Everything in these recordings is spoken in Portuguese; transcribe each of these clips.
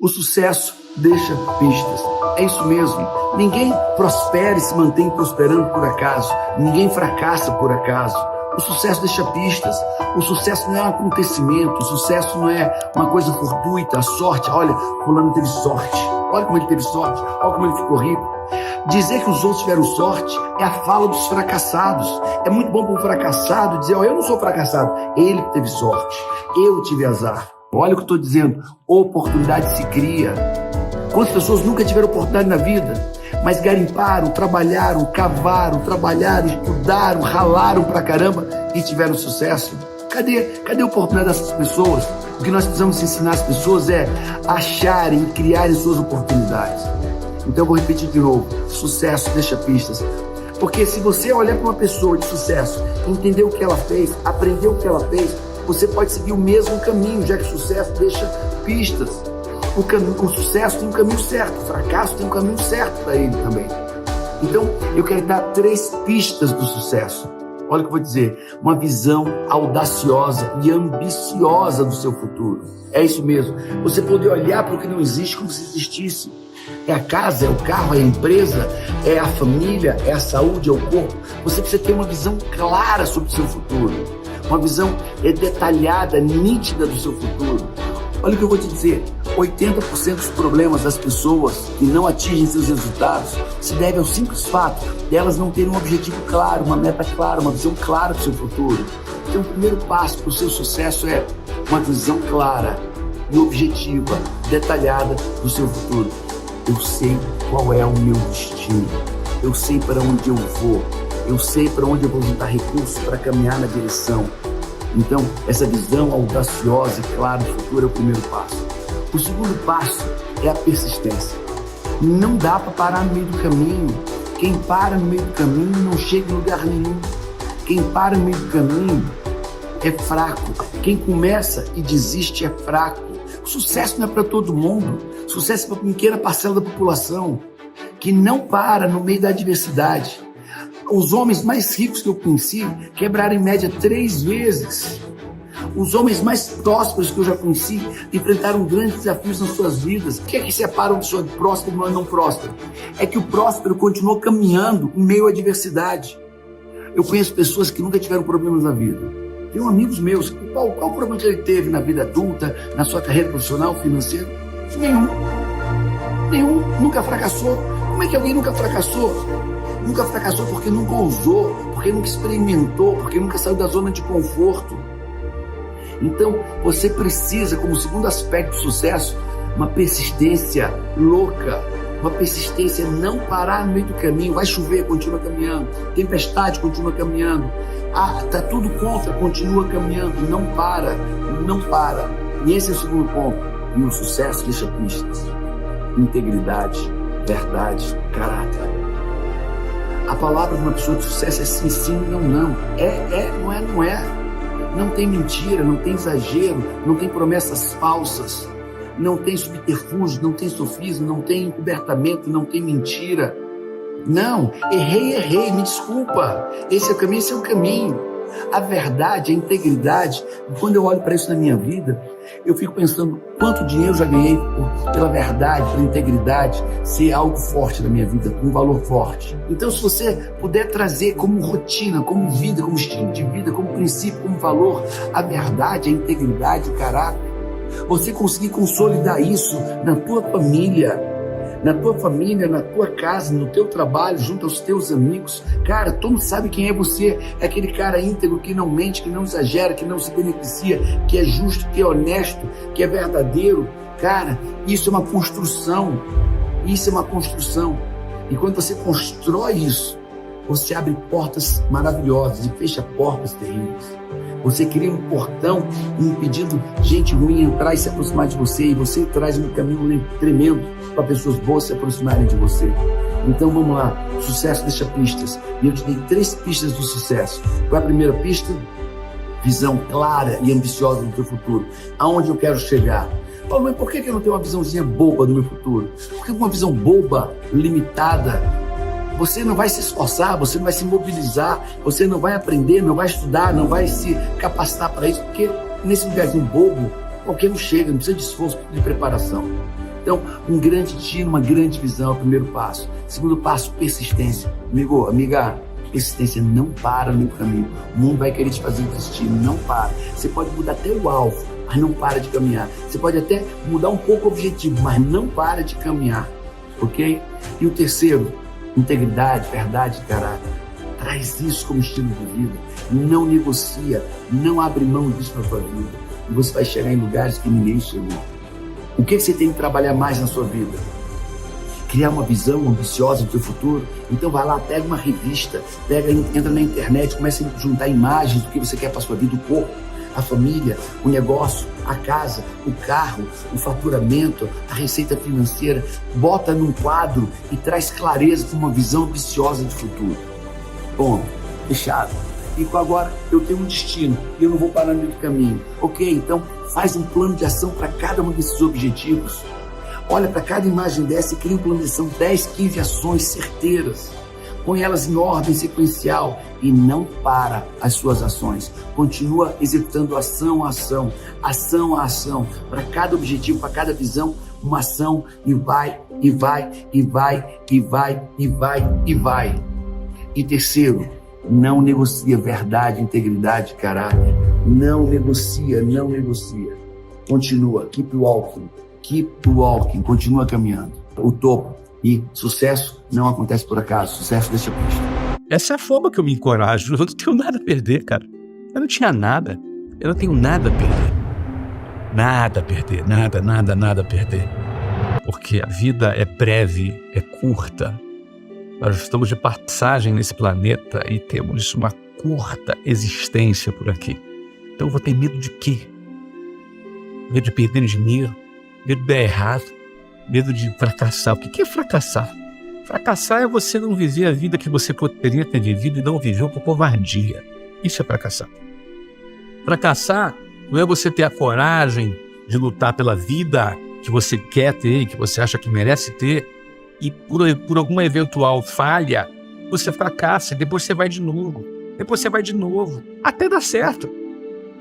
O sucesso deixa pistas. É isso mesmo. Ninguém prospera e se mantém prosperando por acaso. Ninguém fracassa por acaso. O sucesso deixa pistas. O sucesso não é um acontecimento. O sucesso não é uma coisa fortuita, a sorte. Olha, fulano teve sorte. Olha como ele teve sorte. Olha como ele ficou rico. Dizer que os outros tiveram sorte é a fala dos fracassados. É muito bom para um fracassado dizer, eu não sou fracassado. Ele teve sorte. Eu tive azar. Olha o que eu estou dizendo. Oportunidade se cria. Quantas pessoas nunca tiveram oportunidade na vida, mas garimparam, trabalharam, cavaram, estudaram, ralaram pra caramba e tiveram sucesso? Cadê a oportunidade dessas pessoas? O que nós precisamos ensinar as pessoas é acharem e criarem suas oportunidades. Então eu vou repetir de novo. Sucesso deixa pistas. Porque se você olhar para uma pessoa de sucesso, entender o que ela fez, aprender o que ela fez, você pode seguir o mesmo caminho, já que o sucesso deixa pistas. O sucesso tem um caminho certo, o fracasso tem um caminho certo para ele também. Então, eu quero dar 3 pistas do sucesso. Olha o que eu vou dizer. Uma visão audaciosa e ambiciosa do seu futuro. É isso mesmo. Você poder olhar para o que não existe como se existisse. É a casa, é o carro, é a empresa, é a família, é a saúde, é o corpo. Você precisa ter uma visão clara sobre o seu futuro. Uma visão detalhada, nítida do seu futuro. Olha o que eu vou te dizer. 80% dos problemas das pessoas que não atingem seus resultados se deve ao simples fato de elas não terem um objetivo claro, uma meta clara, uma visão clara do seu futuro. Então, o primeiro passo para o seu sucesso é uma visão clara e objetiva, detalhada do seu futuro. Eu sei qual é o meu destino. Eu sei para onde eu vou. Eu sei para onde eu vou juntar recursos para caminhar na direção. Então, essa visão audaciosa e clara do futuro é o primeiro passo. O segundo passo é a persistência. Não dá para parar no meio do caminho. Quem para no meio do caminho não chega em lugar nenhum. Quem para no meio do caminho é fraco. Quem começa e desiste é fraco. O sucesso não é para todo mundo. O sucesso é para uma pequena parcela da população que não para no meio da adversidade. Os homens mais ricos que eu conheci quebraram em média 3 vezes. Os homens mais prósperos que eu já conheci enfrentaram grandes desafios nas suas vidas. O que é que separa uma pessoa próspera e não próspera? É que o próspero continuou caminhando em meio à adversidade. Eu conheço pessoas que nunca tiveram problemas na vida. Tenho amigos meus. Qual o problema que ele teve na vida adulta, na sua carreira profissional, financeira? Nenhum. Nunca fracassou. Como é que alguém nunca fracassou? Nunca fracassou porque nunca ousou, porque nunca experimentou, porque nunca saiu da zona de conforto. Então, você precisa, como segundo aspecto do sucesso, uma persistência louca, uma persistência, não parar no meio do caminho. Vai chover, continua caminhando. Tempestade, continua caminhando. Tá tudo contra, continua caminhando. Não para. E esse é o segundo ponto. E o sucesso deixa pistas. Integridade, verdade, caráter. A palavra de uma pessoa de sucesso é sim, sim, não, não. Não é. Não tem mentira, não tem exagero, não tem promessas falsas, não tem subterfúgio, não tem sofisma, não tem encobertamento, não tem mentira. Não, errei, me desculpa. Esse é o caminho, esse é o caminho. A verdade, a integridade, quando eu olho para isso na minha vida, eu fico pensando quanto dinheiro eu já ganhei pela verdade, pela integridade, ser algo forte na minha vida, um valor forte. Então, se você puder trazer como rotina, como vida, como estilo de vida, como princípio, como valor, a verdade, a integridade, o caráter, você conseguir consolidar isso na tua família, na tua casa, no teu trabalho, junto aos teus amigos. Cara, todo mundo sabe quem é você. É aquele cara íntegro que não mente, que não exagera, que não se beneficia, que é justo, que é honesto, que é verdadeiro. Cara, isso é uma construção. E quando você constrói isso, você abre portas maravilhosas e fecha portas terríveis. Você cria um portão impedindo gente ruim entrar e se aproximar de você, e você traz um caminho tremendo para pessoas boas se aproximarem de você. Então vamos lá, sucesso deixa pistas. E eu te dei 3 pistas do sucesso. Qual é a primeira pista? Visão clara e ambiciosa do teu futuro. Aonde eu quero chegar? Paulo, mas por que eu não tenho uma visãozinha boba do meu futuro? Porque uma visão boba, limitada, você não vai se esforçar, você não vai se mobilizar, você não vai aprender, não vai estudar, não vai se capacitar para isso, porque nesse lugarzinho bobo, qualquer um chega, não precisa de esforço, de preparação. Então, um grande destino, uma grande visão é o primeiro passo. Segundo passo, persistência. Amigo, amiga, persistência, não para no caminho. O mundo vai querer te fazer desistir, não para. Você pode mudar até o alvo, mas não para de caminhar. Você pode até mudar um pouco o objetivo, mas não para de caminhar, ok? E o terceiro, integridade, verdade e caráter. Traz isso como estilo de vida. Não negocia, não abre mão disso na tua vida. E você vai chegar em lugares que ninguém chegou. O que você tem que trabalhar mais na sua vida? Criar uma visão ambiciosa do seu futuro? Então vai lá, pega uma revista, entra na internet, começa a juntar imagens do que você quer para a sua vida, o corpo, a família, o negócio, a casa, o carro, o faturamento, a receita financeira. Bota num quadro e traz clareza para uma visão ambiciosa de futuro. Bom, fechado. E agora eu tenho um destino e eu não vou parar no meio do caminho. Ok, então faz um plano de ação para cada um desses objetivos. Olha para cada imagem dessa e cria um plano de ação, 10, 15 ações certeiras. Põe elas em ordem sequencial e não para as suas ações. Continua executando ação a ação, ação a ação. Para cada objetivo, para cada visão, uma ação e vai, e vai, e vai, e vai, e vai, e vai. E terceiro, não negocia verdade, integridade, caráter. Não negocia, não negocia. Continua, keep walking, continua caminhando. O topo e sucesso não acontece por acaso, sucesso deixa pista. Essa é a forma que eu me encorajo. Eu não tenho nada a perder, cara. Eu não tinha nada. Eu não tenho nada a perder. Nada a perder, nada a perder. Porque a vida é breve, é curta. Nós estamos de passagem nesse planeta e temos uma curta existência por aqui. Então eu vou ter medo de quê? Medo de perder dinheiro, medo de dar errado, medo de fracassar. O que é fracassar? Fracassar é você não viver a vida que você poderia ter vivido e não viveu por covardia. Isso é fracassar. Fracassar não é você ter a coragem de lutar pela vida que você quer ter, que você acha que merece ter, e por alguma eventual falha, você fracassa e depois você vai de novo, até dar certo.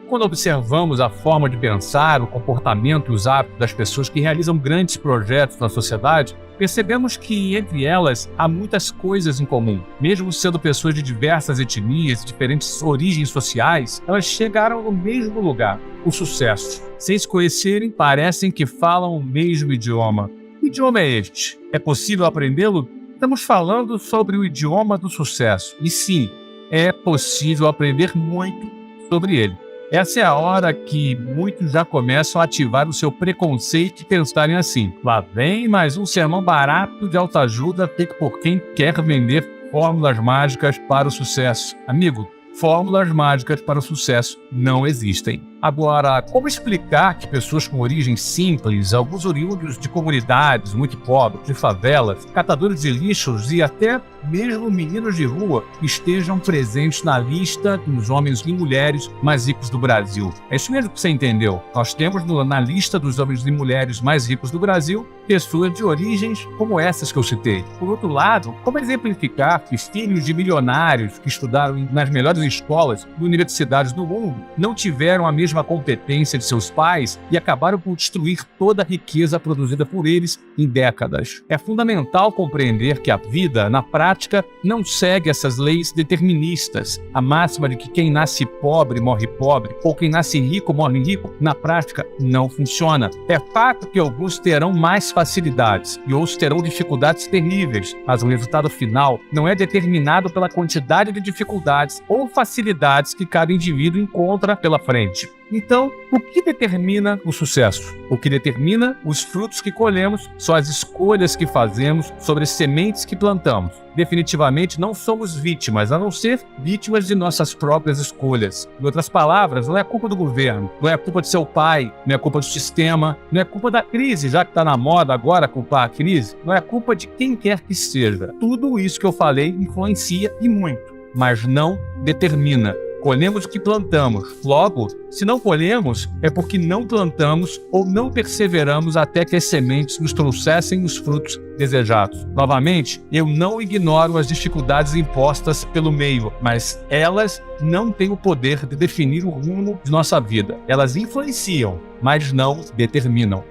Quando observamos a forma de pensar, o comportamento e os hábitos das pessoas que realizam grandes projetos na sociedade, percebemos que entre elas há muitas coisas em comum. Mesmo sendo pessoas de diversas etnias e diferentes origens sociais, elas chegaram no mesmo lugar, o sucesso. Sem se conhecerem, parecem que falam o mesmo idioma. Que idioma é este? É possível aprendê-lo? Estamos falando sobre o idioma do sucesso. E sim, é possível aprender muito sobre ele. Essa é a hora que muitos já começam a ativar o seu preconceito e pensarem assim: lá vem mais um sermão barato de autoajuda feito por quem quer vender fórmulas mágicas para o sucesso. Amigo, fórmulas mágicas para o sucesso não existem. Agora, como explicar que pessoas com origem simples, alguns oriundos de comunidades muito pobres, de favelas, catadores de lixos e até mesmo meninos de rua estejam presentes na lista dos homens e mulheres mais ricos do Brasil? É isso mesmo que você entendeu. Nós temos na lista dos homens e mulheres mais ricos do Brasil pessoas de origens como essas que eu citei. Por outro lado, como exemplificar que filhos de milionários que estudaram nas melhores escolas e universidades do mundo não tiveram a mesma competência de seus pais e acabaram por destruir toda a riqueza produzida por eles em décadas? É fundamental compreender que a vida, na prática, não segue essas leis deterministas. A máxima de que quem nasce pobre morre pobre, ou quem nasce rico morre rico, na prática não funciona. É fato que alguns terão mais facilidades e outros terão dificuldades terríveis, mas o resultado final não é determinado pela quantidade de dificuldades ou facilidades que cada indivíduo encontra pela frente. Então, o que determina o sucesso? O que determina os frutos que colhemos são as escolhas que fazemos sobre as sementes que plantamos. Definitivamente não somos vítimas, a não ser vítimas de nossas próprias escolhas. Em outras palavras, não é culpa do governo, não é culpa do seu pai, não é culpa do sistema, não é culpa da crise, já que está na moda agora culpar a crise, não é culpa de quem quer que seja. Tudo isso que eu falei influencia e muito, mas não determina. Colhemos o que plantamos. Logo, se não colhemos, é porque não plantamos ou não perseveramos até que as sementes nos trouxessem os frutos desejados. Novamente, eu não ignoro as dificuldades impostas pelo meio, mas elas não têm o poder de definir o rumo de nossa vida. Elas influenciam, mas não determinam.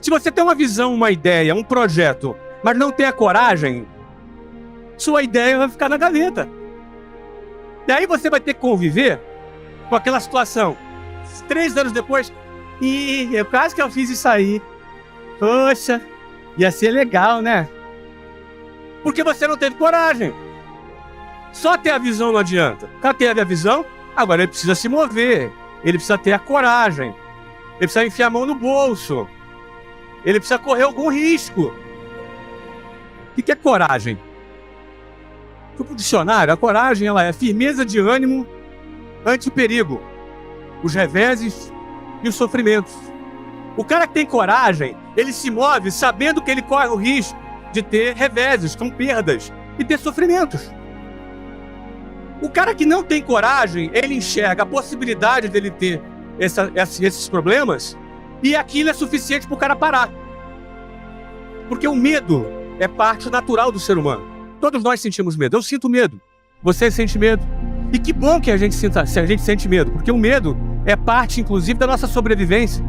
Se você tem uma visão, uma ideia, um projeto, mas não tem a coragem, sua ideia vai ficar na gaveta. E aí você vai ter que conviver com aquela situação. 3 anos depois, eu quase que eu fiz isso aí. Poxa, ia ser legal, né? Porque você não teve coragem. Só ter a visão não adianta. O cara teve a visão, agora ele precisa se mover. Ele precisa ter a coragem. Ele precisa enfiar a mão no bolso. Ele precisa correr algum risco. O que é coragem? No dicionário, a coragem ela é firmeza de ânimo ante o perigo, os reveses e os sofrimentos. O cara que tem coragem, ele se move sabendo que ele corre o risco de ter reveses, com perdas e ter sofrimentos. O cara que não tem coragem, ele enxerga a possibilidade dele ter esses problemas e aquilo é suficiente para o cara parar. Porque o medo é parte natural do ser humano. Todos nós sentimos medo. Eu sinto medo. Você sente medo. E que bom que a gente sente medo, porque o medo é parte, inclusive, da nossa sobrevivência.